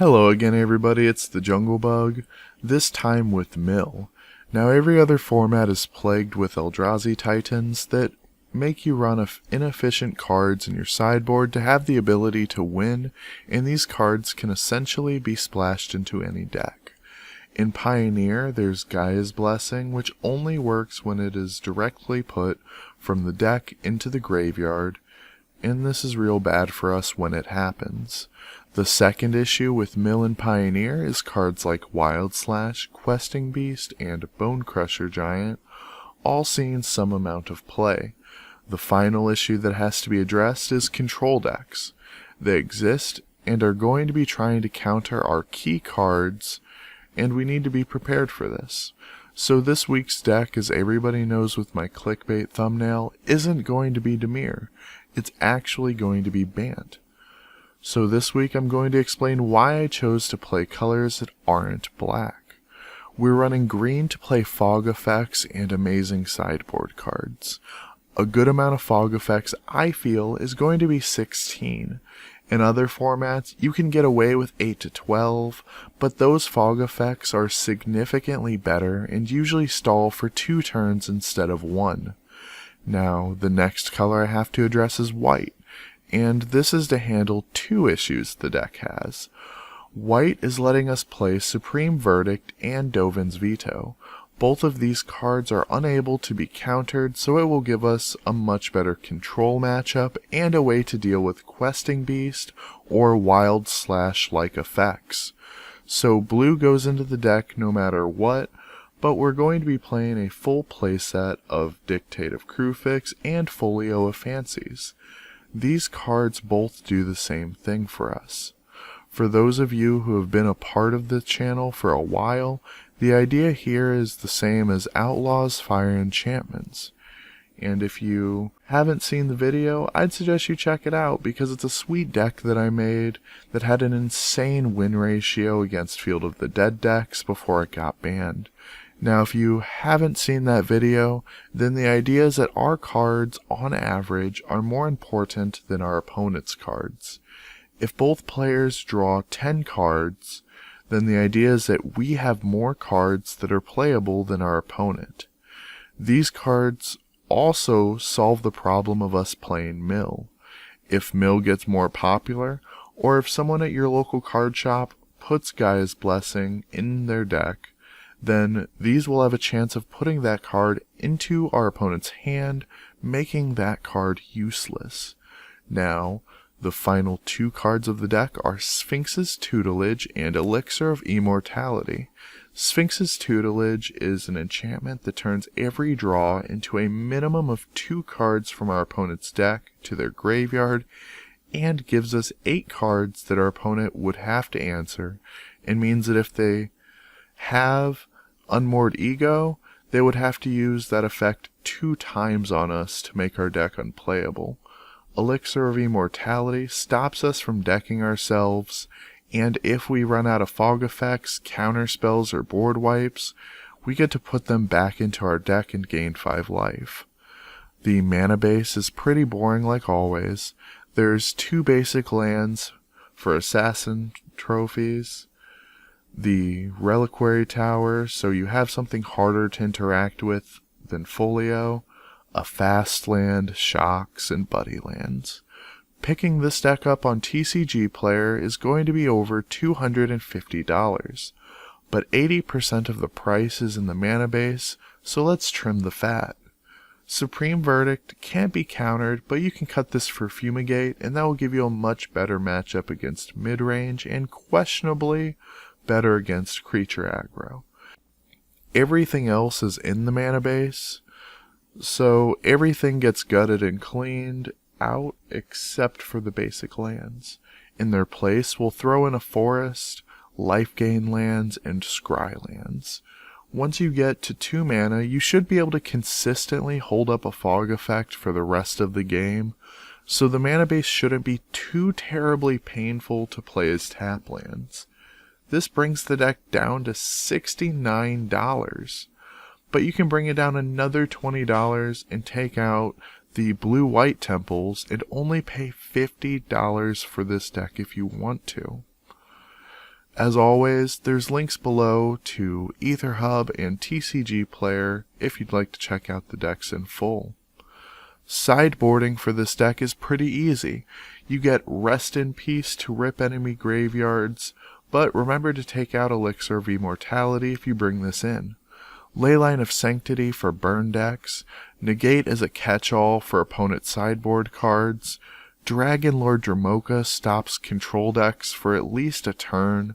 Hello again everybody, it's the Jungle Bug, this time with Mill. Now every other format is plagued with Eldrazi Titans that make you run inefficient cards in your sideboard to have the ability to win, and these cards can essentially be splashed into any deck. In Pioneer, there's Gaia's Blessing, which only works when it is directly put from the deck into the graveyard, and this is real bad for us when it happens. The second issue with Mill and Pioneer is cards like Wild Slash, Questing Beast, and Bone Crusher Giant, all seeing some amount of play. The final issue that has to be addressed is control decks. They exist and are going to be trying to counter our key cards, and we need to be prepared for this. So this week's deck, as everybody knows with my clickbait thumbnail, isn't going to be Dimir. It's actually going to be Bant. So this week I'm going to explain why I chose to play colors that aren't black. We're running green to play fog effects and amazing sideboard cards. A good amount of fog effects, I feel, is going to be 16. In other formats, you can get away with 8 to 12, but those fog effects are significantly better and usually stall for 2 turns instead of 1. Now, the next color I have to address is white, and this is to handle 2 issues the deck has. White is letting us play Supreme Verdict and Dovin's Veto. Both of these cards are unable to be countered, so it will give us a much better control matchup and a way to deal with Questing Beast or Wild Slash-like effects. So blue goes into the deck no matter what, but we're going to be playing a full playset of Dictate of Kruphix and Folio of Fancies. These cards both do the same thing for us. For those of you who have been a part of the channel for a while, the idea here is the same as Outlaws Fire Enchantments. And if you haven't seen the video, I'd suggest you check it out because it's a sweet deck that I made that had an insane win ratio against Field of the Dead decks before it got banned. Now if you haven't seen that video, then the idea is that our cards, on average, are more important than our opponent's cards. If both players draw 10 cards, then the idea is that we have more cards that are playable than our opponent. These cards also solve the problem of us playing Mill. If Mill gets more popular, or if someone at your local card shop puts Gaia's Blessing in their deck, then these will have a chance of putting that card into our opponent's hand, making that card useless. Now, the final 2 cards of the deck are Sphinx's Tutelage and Elixir of Immortality. Sphinx's Tutelage is an enchantment that turns every draw into a minimum of 2 cards from our opponent's deck to their graveyard, and gives us 8 cards that our opponent would have to answer, and means that if they have Unmoored Ego, they would have to use that effect 2 times on us to make our deck unplayable. Elixir of Immortality stops us from decking ourselves, and if we run out of fog effects, counter spells, or board wipes, we get to put them back into our deck and gain 5 life. The mana base is pretty boring like always. There's 2 basic lands for assassin trophies, the Reliquary Tower, so you have something harder to interact with than Folio, a fast land, shocks, and buddy lands. Picking this deck up on TcgPlayer is going to be over $250, but 80% of the price is in the mana base, so let's trim the fat. Supreme Verdict can't be countered, but you can cut this for Fumigate, and that will give you a much better matchup against mid-range and questionably better against creature aggro. Everything else is in the mana base, so everything gets gutted and cleaned out except for the basic lands. In their place, we'll throw in a forest, life gain lands, and scry lands. Once you get to 2 mana, you should be able to consistently hold up a fog effect for the rest of the game, so the mana base shouldn't be too terribly painful to play as tap lands. This brings the deck down to $69, but you can bring it down another $20 and take out the blue-white temples and only pay $50 for this deck if you want to. As always, there's links below to Aetherhub and TcgPlayer if you'd like to check out the decks in full. Sideboarding for this deck is pretty easy. You get Rest in Peace to rip enemy graveyards, but remember to take out Elixir of Immortality if you bring this in. Leyline of Sanctity for burn decks, Negate as a catch-all for opponent sideboard cards, Dragon Lord Dramoka stops control decks for at least a turn,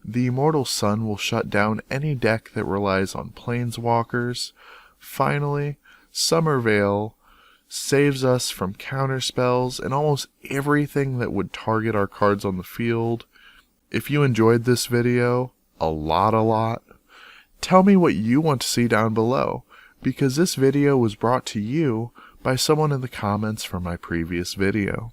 the Immortal Sun will shut down any deck that relies on planeswalkers. Finally, Summervale saves us from counterspells and almost everything that would target our cards on the field. If you enjoyed this video, a lot, tell me what you want to see down below, because this video was brought to you by someone in the comments from my previous video.